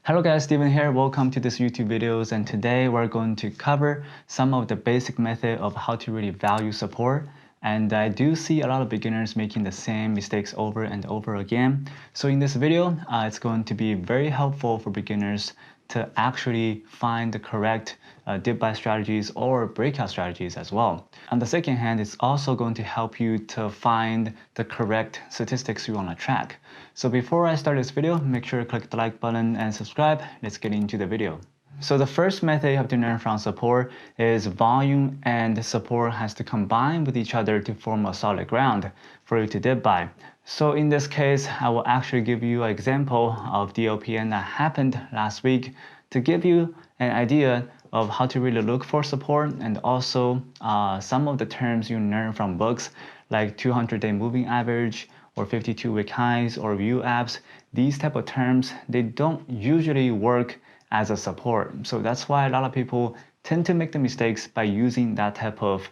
Hello guys, Steven here. Welcome to this YouTube videos, and today we're going to cover some of the basic method of how to really value support. And I do see a lot of beginners making the same mistakes over and over again. So in this video, it's going to be very helpful for beginners to actually find the correct dip buy strategies or breakout strategies as well. On the second hand, it's also going to help you to find the correct statistics you want to track. So before I start this video, make sure to click the like button and subscribe. Let's get into the video. So the first method you have to learn from support is volume and support has to combine with each other to form a solid ground for you to dip buy. So in this case, I will actually give you an example of DLPN that happened last week to give you an idea of how to really look for support, and also some of the terms you learn from books like 200-day moving average or 52-week highs or view apps. These type of terms, they don't usually work as a support. So that's why a lot of people tend to make the mistakes by using that type of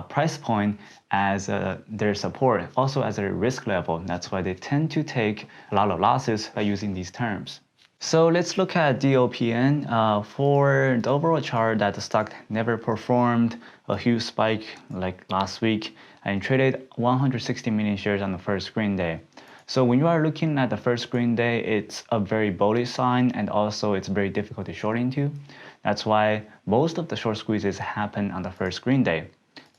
price point as their support, also as a risk level. That's why they tend to take a lot of losses by using these terms. So let's look at DLPN. For the overall chart, that the stock never performed a huge spike like last week and traded 160 million shares on the first green day. So when you are looking at the first green day, it's a very bullish sign, and also it's very difficult to short into. That's why most of the short squeezes happen on the first green day.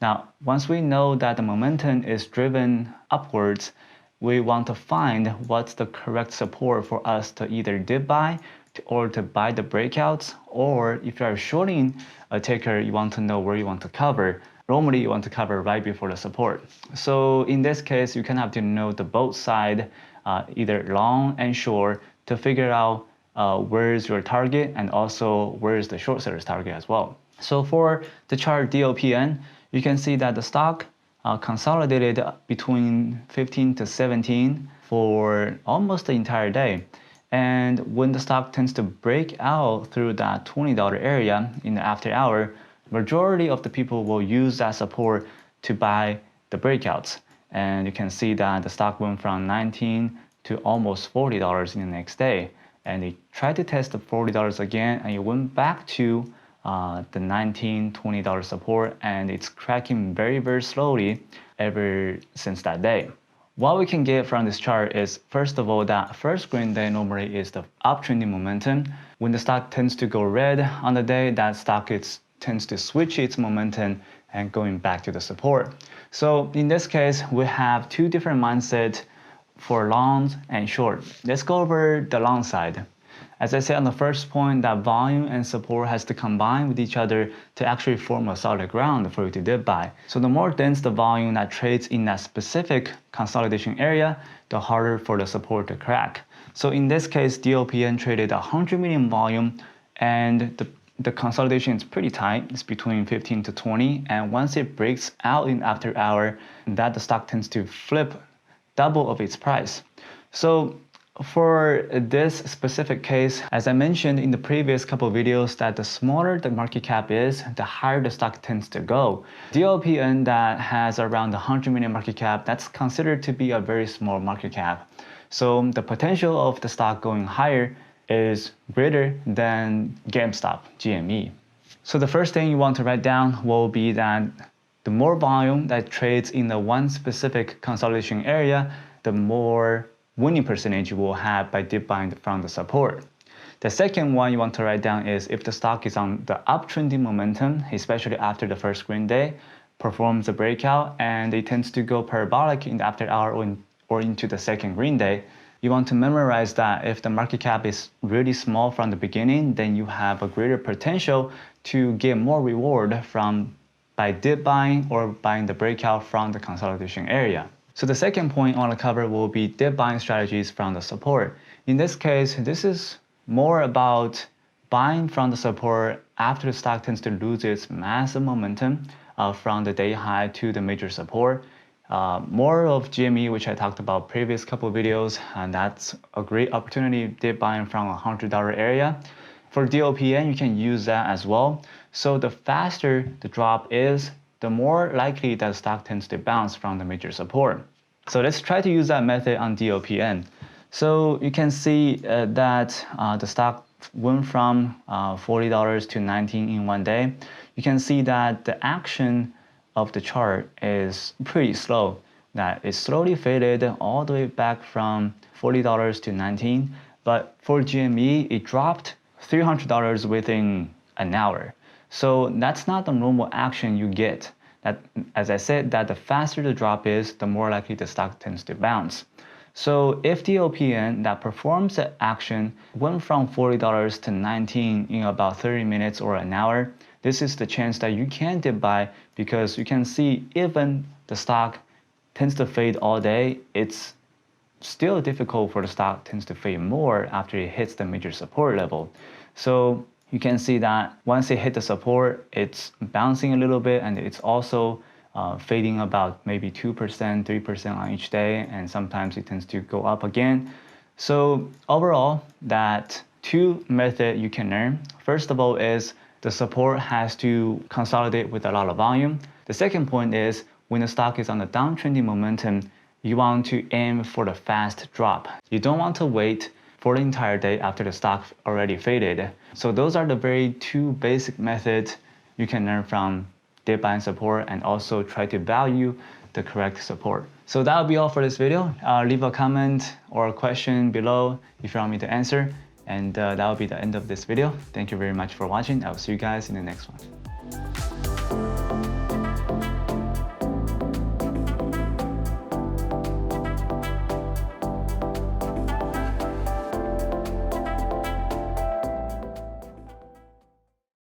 Now, once we know that the momentum is driven upwards, we want to find what's the correct support for us to either dip buy or to buy the breakouts, or if you are shorting a ticker, you want to know where you want to cover. Normally, you want to cover right before the support. So in this case, you can have to know the both side, either long and short, to figure out where's your target and also where's the short seller's target as well. So for the chart DLPN, you can see that the stock consolidated between 15 to 17 for almost the entire day. And when the stock tends to break out through that $20 area in the after hour, majority of the people will use that support to buy the breakouts. And you can see that the stock went from 19 to almost $40 in the next day. And it tried to test the $40 again, and it went back to the $19, $20 support, and it's cracking very, very slowly ever since that day. What we can get from this chart is, first of all, that first green day normally is the uptrending momentum. When the stock tends to go red on the day, that stock tends to switch its momentum and going back to the support. So in this case, we have two different mindsets for long and short. Let's go over the long side. As I said on the first point, that volume and support has to combine with each other to actually form a solid ground for you to dip buy. So the more dense the volume that trades in that specific consolidation area, the harder for the support to crack. So in this case, DLPN traded 100 million volume, and the consolidation is pretty tight. It's between 15 to 20, and once it breaks out in after hour, that the stock tends to flip double of its price. So for this specific case, as I mentioned in the previous couple of videos, that the smaller the market cap is, the higher the stock tends to go. DLPN that has around 100 million market cap, that's considered to be a very small market cap. So the potential of the stock going higher is greater than GameStop, GME. So the first thing you want to write down will be that the more volume that trades in the one specific consolidation area, the more winning percentage you will have by dip buying from the support. The second one you want to write down is if the stock is on the uptrending momentum, especially after the first green day, performs a breakout and it tends to go parabolic in the after hour or into the second green day, you want to memorize that if the market cap is really small from the beginning, then you have a greater potential to get more reward by dip buying or buying the breakout from the consolidation area. So the second point I want to cover will be dip buying strategies from the support. In this case, this is more about buying from the support after the stock tends to lose its massive momentum from the day high to the major support. More of GME, which I talked about previous couple of videos, and that's a great opportunity dip buying from $100 area. For DLPN, you can use that as well. So the faster the drop is, the more likely that the stock tends to bounce from the major support. So let's try to use that method on DLPN. So you can see that the stock went from $40 to 19 in one day. You can see that the action of the chart is pretty slow. That it slowly faded all the way back from $40 to 19. But for GME, it dropped $300 within an hour. So that's not the normal action you get. That, as I said, that the faster the drop is, the more likely the stock tends to bounce. So if the OPN that performs the action went from $40 to 19 in about 30 minutes or an hour, this is the chance that you can dip buy, because you can see even the stock tends to fade all day, it's still difficult for the stock tends to fade more after it hits the major support level. So you can see that once it hit the support, it's bouncing a little bit, and it's also fading about maybe 2%, 3% on each day, and sometimes it tends to go up again. So overall, that two method you can learn. First of all is the support has to consolidate with a lot of volume. The second point is when the stock is on the downtrending momentum, you want to aim for the fast drop. You don't want to wait for the entire day after the stock already faded. So those are the very two basic methods you can learn from dip buying support, and also try to value the correct support. So that will be all for this video. Leave a comment or a question below if you want me to answer. And that will be the end of this video. Thank you very much for watching. I will see you guys in the next one.